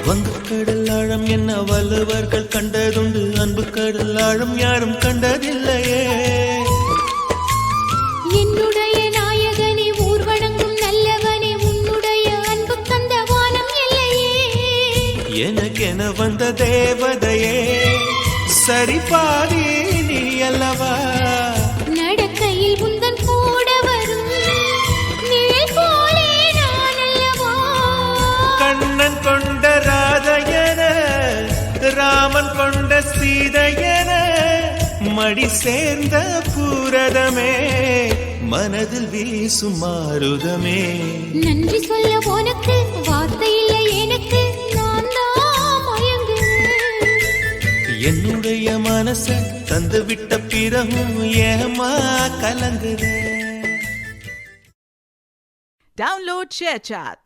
வங்கக்கடல் ஆழம் என்ன வள்ளுவர்கள் கண்டதுண்டு, அன்பு கடல் ஆழம் யாரும் கண்டதில்லையே. என்னுடைய நாயகனே ஊர்வணங்கும் நல்லவனே, உன்னுடைய அன்பு தந்த வானம் இல்லையே. எனக்கென வந்த தேவதையே சரி பாதி நீ அல்லவா. நடக்கையில் உந்தன் கூட வரும் நிழல் போலே நான் அல்லவா. கண்ணன் கொண்ட ராதையன ராமன் கொண்ட சீதையன மடி சேர்ந்த பூரதமே மனதில் வீசும் மாருதமே. நன்றி சொல்ல உனக்கு வார்த்தை இல்லை எனக்கு, நான் தான் மயங்குறேன். என்னுடைய மனச தந்து விட்ட பிறகும் ஏமா கலங்குற. Download ShareChat.